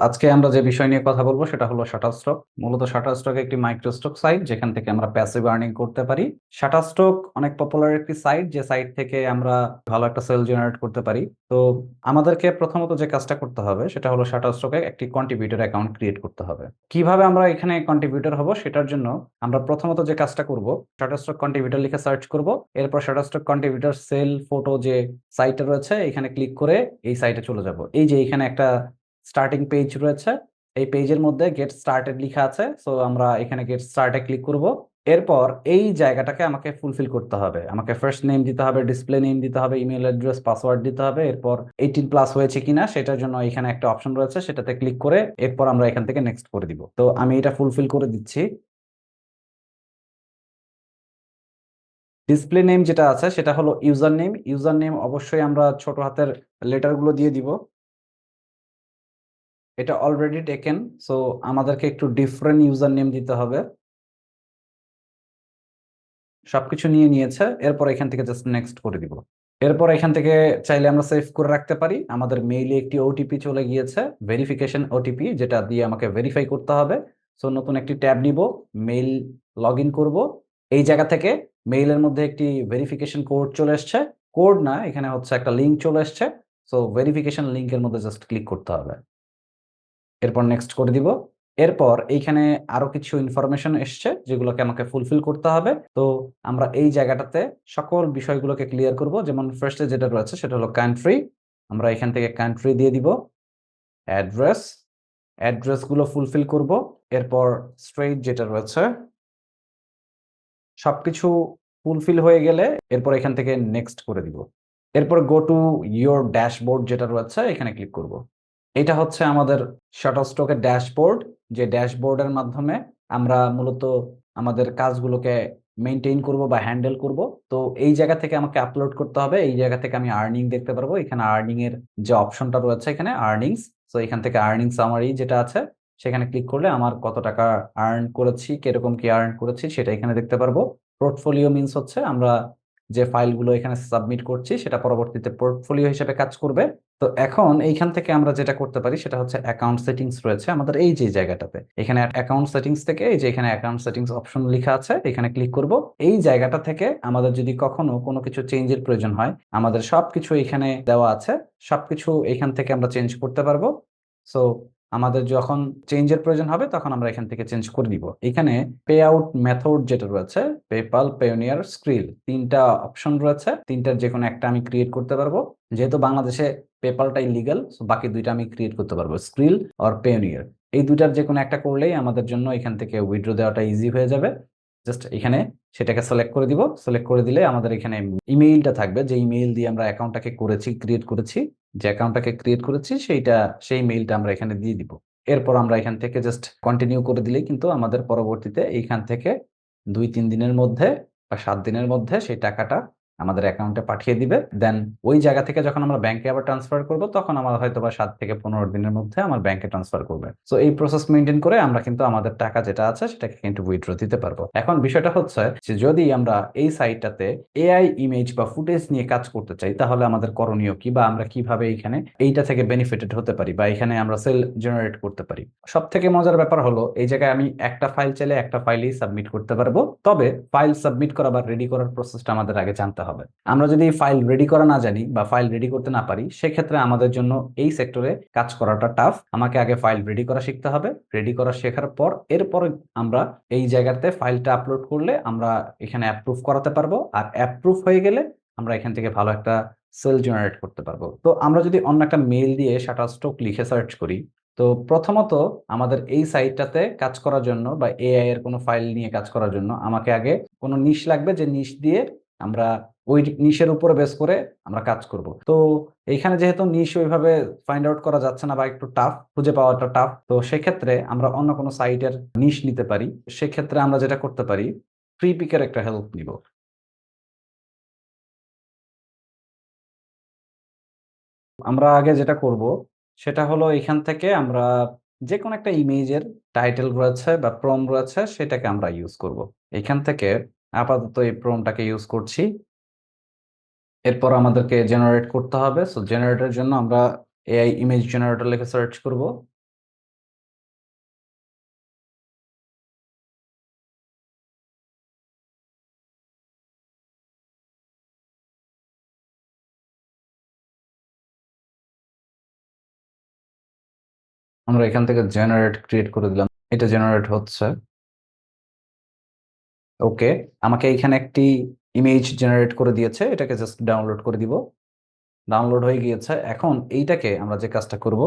আজকে আমরা যে বিষয় নিয়ে কথা বলবো সেটা হলো শাটারস্টক। মূলত শাটারস্টক একটি মাইক্রোস্টক সাইট যেখান থেকে আমরা প্যাসিভ আর্নিং করতে পারি। শাটারস্টক অনেক পপুলার একটি সাইট, যে সাইট থেকে আমরা ভালো একটা সেল জেনারেট করতে পারি। তো আমাদেরকে প্রথমত যে কাজটা করতে হবে সেটা হলো শাটারস্টকে একটি কন্ট্রিবিউটর অ্যাকাউন্ট ক্রিয়েট করতে হবে। কিভাবে আমরা এখানে কন্ট্রিবিউটর হব সেটার জন্য আমরা প্রথমত যে কাজটা করব, শাটারস্টক কন্ট্রিবিউটর লিখে সার্চ করব। এরপর শাটারস্টক কন্ট্রিবিউটর সেল ফটো যে সাইটে রয়েছে এখানে ক্লিক করে এই সাইটে চলে যাব। এই যে এখানে একটা স্টার্টিং পেজ রয়েছে, এই পেজের মধ্যে গেট স্টার্টেড লেখা আছে। সো আমরা এখানে গেট স্টার্টে ক্লিক করব। এরপর এই জায়গাটাকে আমাকে ফুলফিল করতে হবে। আমাকে ফার্স্ট নেম দিতে হবে, ডিসপ্লে নেম দিতে হবে, ইমেল অ্যাড্রেস, পাসওয়ার্ড দিতে হবে। এরপর 18+ হয়েছে কিনা সেটার জন্য এখানে একটা অপশন রয়েছে, সেটাতে ক্লিক করে এরপর আমরা এখান থেকে নেক্সট করে দিব। তো আমি এটা ফুলফিল করে দিচ্ছি। ডিসপ্লে নেম যেটা আছে সেটা হলো ইউজার নেম। ইউজার নেম অবশ্যই আমরা ছোট হাতের লেটারগুলো দিয়ে দিব। এটা অলরেডি টেকেন, সো আমাদেরকে একটু ডিফারেন্ট ইউজার নেম দিতে হবে। সবকিছু নিয়ে নিয়েছে, এরপর এখান থেকে জাস্ট নেক্সট করে দিব। এরপর এখান থেকে চাইলে আমরা সেভ করে রাখতে পারি। আমাদের মেইলে একটি ওটিপি চলে গিয়েছে, ভেরিফিকেশন ওটিপি, যেটা দিয়ে আমাকে ভেরিফাই করতে হবে। সো নতুন একটি ট্যাব নিব, মেইল লগ ইন করবো। এই জায়গা থেকে মেইলের মধ্যে একটি ভেরিফিকেশন কোড চলে এসছে। কোড না, এখানে হচ্ছে একটা লিঙ্ক চলে এসছে। সো ভেরিফিকেশন লিঙ্কের মধ্যে জাস্ট ক্লিক করতে হবে। এরপর নেক্সট করে দিব। এরপর এইখানে আরো কিছু ইনফরমেশন এসছে যেগুলোকে আমাকে ফুলফিল করতে হবে। তো আমরা এই জায়গাটাতে সকল বিষয়গুলোকে ক্লিয়ার করব। যেমন ফার্স্টে যেটা রয়েছে সেটা হলো কান্ট্রি। আমরা এখান থেকে কান্ট্রি দিয়ে দিব। অ্যাড্রেস, অ্যাড্রেসগুলো ফুলফিল করব। এরপর স্ট্রেট যেটা রয়েছে, সবকিছু ফুলফিল হয়ে গেলে এরপর এখান থেকে নেক্সট করে দিব। এরপর গো টু ইয়োর ড্যাশবোর্ড যেটা রয়েছে এখানে ক্লিক করব। এটা হচ্ছে আমাদের শাটারস্টকের ড্যাশবোর্ড, যে ড্যাশবোর্ডের মাধ্যমে আমরা মূলত আমাদের কাজগুলোকে মেইনটেইন করব বা হ্যান্ডেল করব। তো এই জায়গা থেকে আমাকে আপলোড করতে হবে। এই জায়গা থেকে আমি আর্নিং দেখতে পারবো। এখানে আর্নিং এর যে অপশনটা রয়েছে এখানে আর্নিংস, তো এখান থেকে আর্নিং সামারি যেটা আছে সেখানে ক্লিক করলে আমার কত টাকা আর্ন করেছি, কিরকম কি আর্ন করেছি সেটা এখানে দেখতে পারবো। পোর্টফোলিও মিনস হচ্ছে আমরা যে ফাইলগুলো এখানে সাবমিট করছি সেটা পরবর্তীতে পোর্টফোলিও হিসেবে কাজ করবে। তো এখন এইখান থেকে আমরা যেটা করতে পারি সেটা হচ্ছে অ্যাকাউন্ট সেটিংস রয়েছে আমাদের এই যে জায়গাটাতে। এখানে অ্যাকাউন্ট সেটিংস থেকে এই যে এখানে অ্যাকাউন্ট সেটিংস অপশন লেখা আছে এখানে ক্লিক করব। এই জায়গাটা থেকে আমাদের যদি কখনো কোনো কিছু চেঞ্জের প্রয়োজন হয়, আমাদের সবকিছু এখানে দেওয়া আছে, সবকিছু এখান থেকে আমরা চেঞ্জ করতে পারবো। সো আমাদের যখন চেঞ্জের প্রয়োজন হবে তখন আমরা এখান থেকে চেঞ্জ করে দিব। এখানে পে আউট মেথড যেটা রয়েছে, পেপাল, পেওনিয়ার, স্ক্রিল, তিনটা অপশন রয়েছে। তিনটার যে কোনো একটা আমি ক্রিয়েট করতে পারবো। যেহেতু বাংলাদেশে পেপালটাই লিগ্যাল, বাকি দুইটা আমি ক্রিয়েট করতে পারবো, স্ক্রিল আর পেওনিয়ার। এই দুইটার যে কোনো একটা করলেই আমাদের জন্য এখান থেকে উইথড্র দেওয়াটা ইজি হয়ে যাবে। জাস্ট এখানে সেটাকে সিলেক্ট করে দিব। সিলেক্ট করে দিলে আমাদের এখানে ইমেইলটা থাকবে, যে ইমেইল দিয়ে আমরা অ্যাকাউন্টটাকে করেছি, ক্রিয়েট করেছি, যে অ্যাকাউন্টটাকে ক্রিয়েট করেছি সেই মেইলটা আমরা এখানে দিয়ে দিব। এরপর আমরা এখান থেকে জাস্ট কন্টিনিউ করে দিলেই কিন্তু আমাদের পরবর্তীতে এইখান থেকে 2-3 দিনের মধ্যে বা 7 দিনের মধ্যে সেই টাকাটা আমাদের অ্যাকাউন্টে পাঠিয়ে দিবে। দেন ওই জায়গা থেকে যখন আমরা ব্যাংকে আবার ট্রান্সফার করব তখন আমার হয়তো বা 7 থেকে 15 দিনের মধ্যে আমার ব্যাংকে ট্রান্সফার করবে। সো এই প্রসেস মেনটেন করে আমরা কিন্তু আমাদের টাকা যেটা আছে সেটাকে কিন্তু উইথড্র দিতে পারবো। এখন বিষয়টা হচ্ছে যে যদি আমরা এই সাইটটাতে এআই ইমেজ বা ফুটেজ নিয়ে কাজ করতে চাই তাহলে আমাদের করণীয় কি, বা আমরা কিভাবে এখানে এইটা থেকে বেনিফিটেড হতে পারি বা এখানে আমরা সেল জেনারেট করতে পারি। সব থেকে মজার ব্যাপার হলো এই জায়গায় আমি একটা ফাইল চাইলে একটা ফাইলেই সাবমিট করতে পারবো। তবে ফাইল সাবমিট করা বা রেডি করার প্রসেসটা আমাদের আগে জানতে হবে। আমরা যদি ফাইল রেডি করা না জানি বা ফাইল রেডি করতে না পারি সেক্ষেত্রে আমাদের জন্য এই সেক্টরে কাজ করাটা টাফ। আমাকে আগে ফাইল রেডি করা শিখতে হবে। রেডি করা শেখার পর এরপর আমরা এই জায়গাতে ফাইলটা আপলোড করলে আমরা এখানে অ্যাপ্রুভ করাতে পারবো। আর অ্যাপ্রুভ হয়ে গেলে আমরা এখান থেকে ভালো একটা সেল জেনারেট করতে পারবো। তো আমরা যদি অন্য একটা মেইল দিয়ে শাটারস্টক লিখে সার্চ করি, তো প্রথমত আমাদের এই সাইটটাতে কাজ করার জন্য বা এআই এর কোনো ফাইল নিয়ে কাজ করার জন্য আমাকে আগে কোনো নিশ লাগবে, যে নিশ দিয়ে আমরা ওই নিশের উপরে বেস করে আমরা কাজ করব। তো এইখানে যেহেতু নিশ ওইভাবে ফাইন্ড আউট করা যাচ্ছে না বা একটু টাফ, খুঁজে পাওয়াটা টাফ, তো সেক্ষেত্রে আমরা অন্য কোনো সাইটের নিশ নিতে পারি। সেক্ষেত্রে আমরা যেটা করতে পারি, ফ্রি পিকের একটা হেল্প নিব। আমরা আগে যেটা করব সেটা হলো এখান থেকে আমরা যে কোনো একটা ইমেজের টাইটেল রয়েছে বা প্রম রয়েছে সেটাকে আমরা ইউজ করব। এখান থেকে আপাতত এই প্রমটাকে ইউজ করছি। এরপর আমাদেরকে জেনারেট করতে হবে। সো জেনারেটরের জন্য আমরা এআই ইমেজ জেনারেটর লিখে সার্চ করব। আমরা এখান থেকে জেনারেট ক্রিয়েট করে দিলাম, এটা জেনারেট হচ্ছে। ওকে, আমাকে এখানে একটি ইমেজ জেনারেট করে দিয়েছে, এটাকে জাস্ট ডাউনলোড করে দিব। ডাউনলোড হয়ে গিয়েছে। এখন এইটাকে আমরা যে কাজটা করব,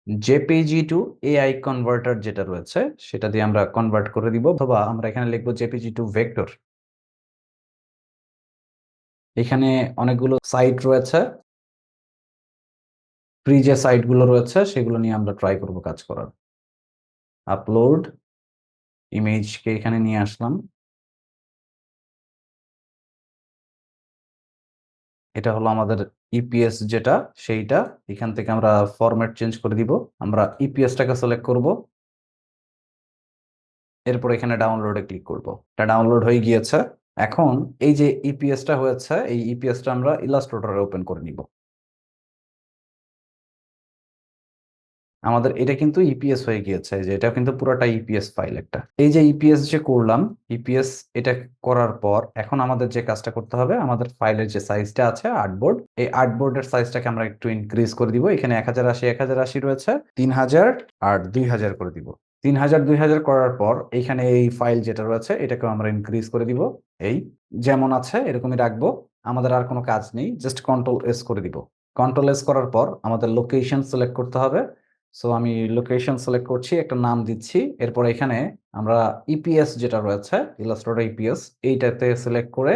জেপিজি টু এআই কনভার্টার যেটা রয়েছে সেটা দিয়ে আমরা কনভার্ট করে দিব, অথবা আমরা এখানে লিখবো জেপিজি টু ভেক্টর। এখানে অনেকগুলো সাইট রয়েছে, ফ্রি যে সাইটগুলো রয়েছে সেগুলো নিয়ে আমরা ট্রাই করব কাজ করার। আপলোড ইমেজকে এখানে নিয়ে আসলাম, এটা হলো আমাদের ইপিএস যেটা, সেইটা। এখান থেকে আমরা ফরম্যাট চেঞ্জ করে দিব। আমরা ইপিএসটাকে সিলেক্ট করব, এরপর এখানে ডাউনলোডে ক্লিক করব। এটা ডাউনলোড হয়ে গিয়েছে। এখন এই যে ইপিএসটা হয়েছে, এই ইপিএসটা আমরা ইলাস্ট্রেটরে ওপেন করে নিব। আমাদের এটা কিন্তু ইপিএস হয়ে গিয়েছে, যে এটা কিন্তু পুরোটা ইপিএস ফাইল একটা। এই যে ইপিএস যে করলাম, ইপিএস এটা করার পর এখন আমাদের যে কাজটা করতে হবে, আমাদের ফাইলের যে সাইজটা আছে আর্টবোর্ড, এই আর্টবোর্ডের সাইজটাকে আমরা একটু ইনক্রিজ করে দিব। এখানে 1080 রয়েছে, 3000 আর 2000 করে দিব। 3000 2000 করার পর এখানে এই ফাইল যেটা রয়েছে এটাকে আমরা ইনক্রিজ করে দিব। এই যেমন আছে এরকমই রাখবো। আমাদের আর কোনো কাজ নেই, জাস্ট কন্ট্রোল এস করে দিব। কন্ট্রোল এস করার পর আমাদের লোকেশন সিলেক্ট করতে হবে। সো আমি লোকেশন সিলেক্ট করছি, একটা নাম দিচ্ছি। এরপর এখানে আমরা ইপিএস যেটা রয়েছে, ইলাস্ট্রেটর ইপিএস, এইটাতে সিলেক্ট করে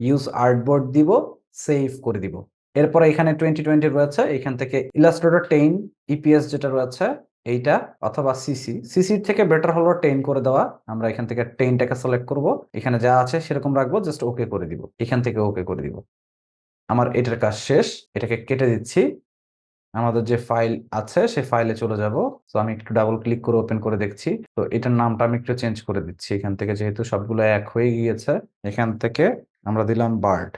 ইউজ আর্টবোর্ড দিব, সেভ করে দিব। এরপর এখানে 2020 রয়েছে, এখান থেকে ইলাস্ট্রেটর 10 ইপিএস যেটা রয়েছে এইটা, অথবা সিসির থেকে বেটার হলো 10 করে দেওয়া। আমরা এখান থেকে 10টাকে সিলেক্ট করব, এখানে যা আছে সেরকম রাখবো, জাস্ট ওকে করে দিব। এখান থেকে ওকে করে দিব। আমার এটার কাজ শেষ, এটাকে কেটে দিচ্ছি। আমাদের যে ফাইল আছে সেই ফাইলে চলে যাব। তো আমি একটু ডাবল ক্লিক করে ওপেন করে দেখছি। তো এটার নামটা আমি একটু চেঞ্জ করে দিচ্ছি এখান থেকে, যেহেতু সবগুলো এক হয়ে গিয়েছে। এখান থেকে আমরা দিলাম বার্ড।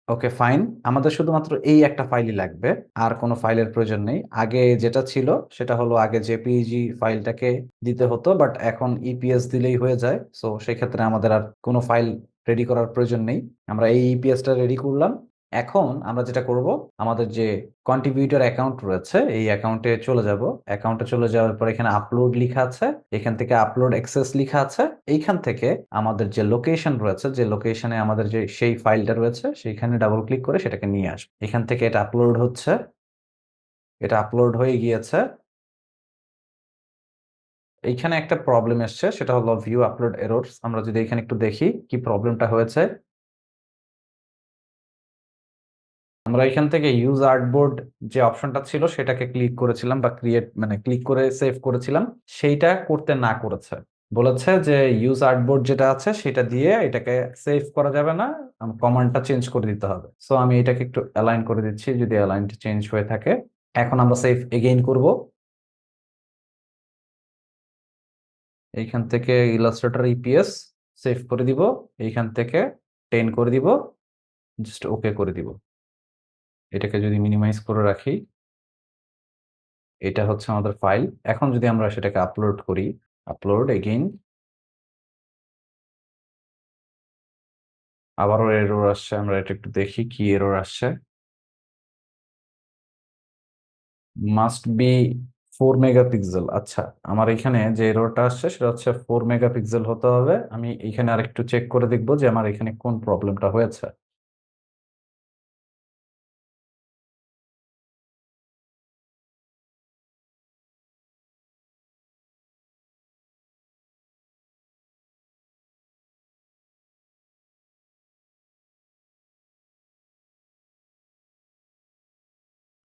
ওকে ফাইন, আমাদের শুধুমাত্র এই একটা ফাইলই লাগবে, আর কোনো ফাইলের প্রয়োজন নেই। আগে যেটা ছিল সেটা হলো, আগে জেপিইজি ফাইলটাকে দিতে হতো, বাট এখন ইপিএস দিলেই হয়ে যায়। সো সেই ক্ষেত্রে আমাদের আর কোনো ফাইল রেডি করার প্রয়োজন নেই। আমরা এই ইপিএসটা রেডি করলাম। এখন আমরা যেটা করব, আমাদের যে কন্ট্রিবিউটর অ্যাকাউন্ট রয়েছে এই অ্যাকাউন্টে চলে যাব। অ্যাকাউন্টে চলে যাওয়ার পর এখানে আপলোড লেখা আছে, এখান থেকে আপলোড অ্যাক্সেস লেখা আছে। এইখান থেকে আমাদের যে লোকেশন রয়েছে, যে লোকেশনে আমাদের যে সেই ফাইলটা রয়েছে সেইখানে ডাবল ক্লিক করে সেটাকে নিয়ে আসবে। এখান থেকে এটা আপলোড হচ্ছে, এটা আপলোড হয়ে গিয়েছে। এইখানে একটা প্রবলেম এসছে, সেটা হলো ভিউ আপলোড এররস। আমরা যদি এখানে একটু দেখি কি প্রবলেমটা হয়েছে। আমরা এখান থেকে ইউজ আর্টবোর্ড যে অপশনটা ছিল সেটাকে ক্লিক করেছিলাম, বা ক্রিয়েট মানে ক্লিক করে সেভ করেছিলাম, সেইটা করতে না করেছে। বলেছে যে ইউজ আর্টবোর্ড যেটা আছে সেটা দিয়ে এটাকে সেভ করা যাবে না, কমান্ডটা চেঞ্জ করে দিতে হবে। সো আমি এটাকে একটু অ্যালাইন করে দিচ্ছি, যদি অ্যালাইনটা চেঞ্জ হয়ে থাকে। এখন আমরা সেভ এগেইন করব। এইখান থেকে ইলাস্ট্রেটর ইপিএস সেভ করে দিব, এইখান থেকে 10 করে দিব, জাস্ট ওকে করে দিব। এটাকে যদি মিনিমাইজ করে রাখি, এটা হচ্ছে আমাদের ফাইল। এখন যদি আমরা সেটাকে আপলোড করি, আপলোড এগেইন, আবারও এরর আসছে। আমরা এটা একটু দেখি কি এরর আসছে। Must be 4 megapixel. আচ্ছা, আমার এখানে যে এররটা আসছে সেটা হচ্ছে 4 মেগাপিক্সেল হতে হবে। আমি এখানে আরেকটু চেক করে দেখবো যে আমার এখানে কোন প্রবলেমটা হয়েছে।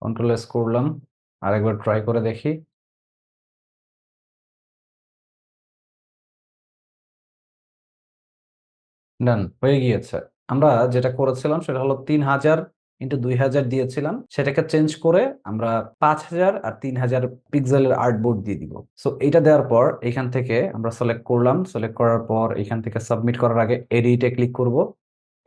কন্ট্রোল এস করলাম, আরেকবার ট্রাই করে দেখি। ডান হয়ে গিয়েছে। আমরা যেটা করেছিলাম সেটা হলো 3000 ইন্টু 2000 দিয়েছিলাম, সেটাকে চেঞ্জ করে আমরা 5000 আর 3000 পিক্সেলের আর্টবোর্ড দিয়ে দিব। সো এটা দেওয়ার পর এখান থেকে আমরা সিলেক্ট করলাম, সিলেক্ট করার পর এখান থেকে সাবমিট করার আগে এডিটে ক্লিক করব।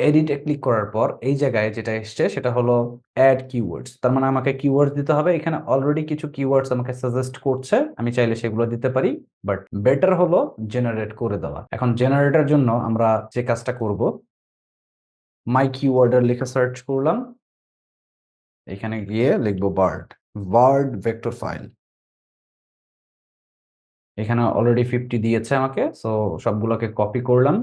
এডিটে ক্লিক করার পর এই জায়গায় যেটা এসছে সেটা হলো অ্যাড কিওয়ার্ডস। তার মানে আমাকে কিওয়ার্ডস দিতে হবে। এখানে অলরেডি কিছু কিওয়ার্ডস আমাকে সাজেস্ট করছে, আমি চাইলে সেগুলো দিতে পারি, বাট বেটার হলো জেনারেট করে দেওয়া। এখন জেনারেটের জন্য আমরা যে কাজটা করব, মাই কিওয়ার্ডের লিখে সার্চ করলাম। এখানে গিয়ে লিখবো বার্ড ভেক্টর ফাইল। এখানে অলরেডি 50 দিয়েছে আমাকে, সো সবগুলোকে কপি করলাম।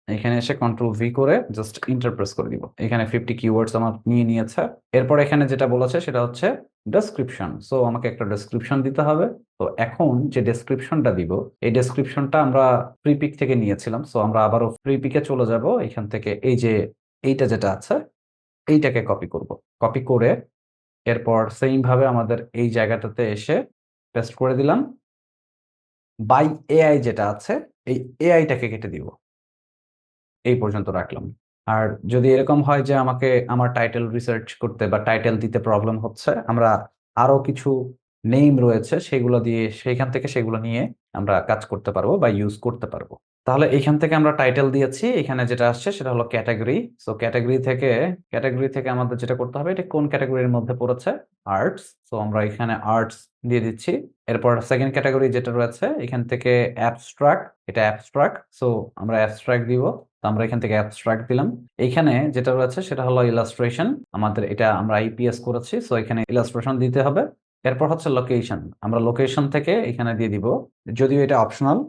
এখানে এসে কন্ট্রোল ভি করে জাস্ট ইন্টার প্রেস করে দিব। এখানে 50 কিওয়ার্ডস আমার নিয়ে নিয়েছে। এরপর এখানে যেটা বলেছে সেটা হচ্ছে ডেসক্রিপশন। সো আমাকে একটা ডেসক্রিপশন দিতে হবে। তো এখন যে ডেসক্রিপশনটা দিব, এই ডেসক্রিপশনটা আমরা প্রিপিক থেকে নিয়েছিলাম। সো আমরা আবারও প্রিপিকে চলে যাব। এখান থেকে এই যে এইটা যেটা আছে এইটাকে কপি করব। কপি করে এরপর সেম ভাবে আমাদের এই জায়গাটাতে এসে পেস্ট করে দিলাম। বাই এআই যেটা আছে এই এআইটাকে কেটে দিব। এই পর্যন্ত রাখলাম। আর যদি এরকম হয় যে আমাকে আমার টাইটেল রিসার্চ করতে বা টাইটেল দিতে প্রবলেম হচ্ছে, আমরা আরো কিছু নেম রয়েছে সেগুলো দিয়ে সেইখান থেকে সেগুলো নিয়ে আমরা কাজ করতে পারবো বা ইউজ করতে পারবো। তাহলে এইখান থেকে আমরা টাইটেল দিয়েছি, এখানে যেটা আসছে সেটা হলো ক্যাটাগরি। সো ক্যাটাগরি থেকে আমাদের যেটা করতে হবে, এটা কোন ক্যাটাগরির মধ্যে পড়েছে, আর্টস। সো আমরা এখানে আর্টস দিয়ে দিচ্ছি। এরপর সেকেন্ড ক্যাটাগরি যেটা রয়েছে এখান থেকে অ্যাবস্ট্রাক্ট, এটা অ্যাবস্ট্রাক্ট। সো আমরা অ্যাবস্ট্রাক্ট দিব। তো আমরা এখান থেকে অ্যাবস্ট্রাক্ট দিলাম। এখানে যেটা রয়েছে সেটা হলো ইলাস্ট্রেশন। আমাদের এটা আমরা আইপিএস করেছি, সো এখানে ইলাস্ট্রেশন দিতে হবে। এরপর হচ্ছে লোকেশন, আমরা লোকেশন থেকে এখানে দিয়ে দিব, যদিও এটা অপশনাল,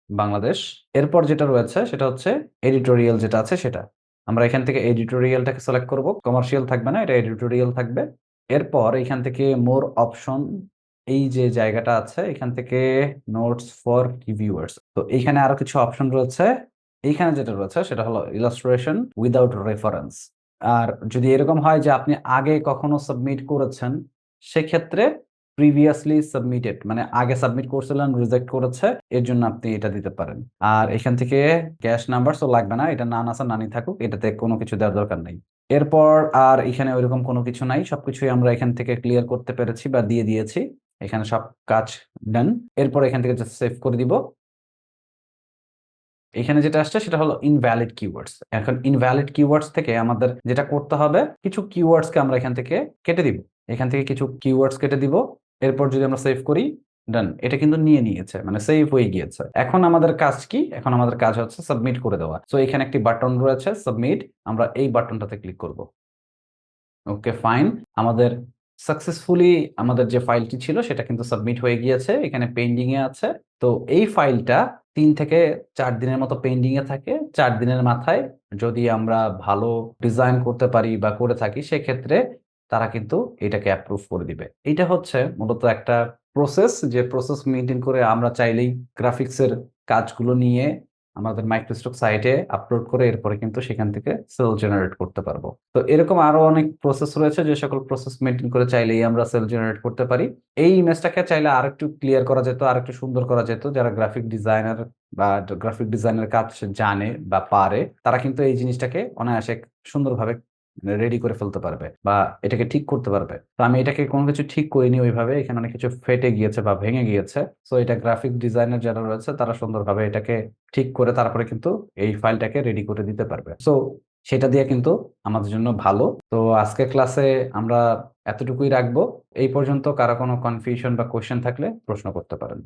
বাংলাদেশ। এরপর যেটা রয়েছে সেটা হচ্ছে এডিটোরিয়াল যেটা আছে সেটা। আমরা এখান থেকে এডিটোরিয়ালটাকে সিলেক্ট করব, কমার্শিয়াল থাকবে না, এটা এডিটোরিয়াল থাকবে। এরপর এখান থেকে মোর অপশন, এই যে জায়গাটা আছে এখান থেকে নোটস ফর রিভিউয়ার্স। তো এইখানে আরো কিছু অপশন রয়েছে। এইখানে যেটা রয়েছে সেটা হলো ইলাস্ট্রেশন উইদাউট রেফারেন্স। আর যদি এরকম হয় যে আপনি আগে কখনো সাবমিট করেছেন, সেক্ষেত্রে প্রিভিয়াসলি সাবমিটেড, মানে আগে সাবমিট করছিলেন রিজেক্ট করেছে, এর জন্য আপনি এটা দিতে পারেন। আর এখান থেকে ক্যাশ নাম্বার তো লাগবে না, এটা নান আছে নানি থাকুক, এটাতে কোনো কিছু দেওয়ার দরকার নেই। এরপর আর এখানে ওইরকম কোনো কিছু নাই, সবকিছুই আমরা এখান থেকে ক্লিয়ার করতে পেরেছি বা দিয়ে দিয়েছি। এখানে সব কাজ ডান। এরপর এখান থেকে জাস্ট সেভ করে দিব। এখানে যেটা আসছে সেটা হলো ইনভ্যালিড কিওয়ার্ডস। এখন ইনভ্যালিড কিওয়ার্ডস থেকে আমাদের যেটা করতে হবে, কিছু কিওয়ার্ডসকে আমরা এখান থেকে কেটে দিব। এখান থেকে কিছু কিওয়ার্ডস কেটে দিব। এরপর যদি আমরা সেভ করি, ডান, এটা কিন্তু নিয়ে নিয়েছে, মানে সেভ হয়ে গিয়েছে। এখন আমাদের কাজ কি? এখন আমাদের কাজ হচ্ছে সাবমিট করে দেওয়া। সো এখানে একটি বাটন রয়েছে সাবমিট, আমরা এই বাটনটাতে ক্লিক করব। ওকে ফাইন, আমাদের সাকসেসফুলি আমাদের যে ফাইলটি ছিল সেটা কিন্তু সাবমিট হয়ে গিয়েছে, এখানে পেন্ডিং এ আছে। তো এই ফাইলটা 3 থেকে 4 দিনের মতো পেন্ডিং এ থাকে। 4 দিনের মাথায় যদি আমরা ভালো ডিজাইন করতে পারি বা করে থাকি, সেক্ষেত্রে তারা কিন্তু এটাকে অ্যাপ্রুভ করে দিবে। এটা হচ্ছে মূলত একটা প্রসেস, যে প্রসেস মেনটেন করে আমরা চাইলেই গ্রাফিক্সের কাজগুলো নিয়ে আমাদের মাইক্রোস্টক সাইটে আপলোড করে এরপরে কিন্তু সেখান থেকে সেল জেনারেট করতে পারবো। তো এরকম আরো অনেক প্রসেস রয়েছে, যে সকল প্রসেস মেনটেন করে চাইলেই আমরা সেল জেনারেট করতে পারি। এই ইমেজটাকে চাইলে আরেকটু ক্লিয়ার করা যেত, আরেকটু সুন্দর করা যেত। যারা গ্রাফিক ডিজাইনার বা গ্রাফিক ডিজাইনের কাজ জানে বা পারে, তারা কিন্তু এই জিনিসটাকে অনায়াসে সুন্দরভাবে রেডি করে ফেলতে পারবে বা এটাকে ঠিক করতে পারবে। তো আমি এটাকে কোনো কিছু ঠিক করিনি ওইভাবে, এখানে অনেক কিছু ফেটে গিয়েছে বা ভেঙে গিয়েছে। সো এটা গ্রাফিক ডিজাইনার যারা রয়েছে তারা সুন্দরভাবে এটাকে ঠিক করে তারপরে কিন্তু এই ফাইলটাকে রেডি করে দিতে পারবে। সো সেটা দিয়ে কিন্তু আমাদের জন্য ভালো। তো আজকে ক্লাসে আমরা এতটুকুই রাখবো। এই পর্যন্ত কারো কোনো কনফিউশন বা কোশ্চেন থাকলে প্রশ্ন করতে পারেন।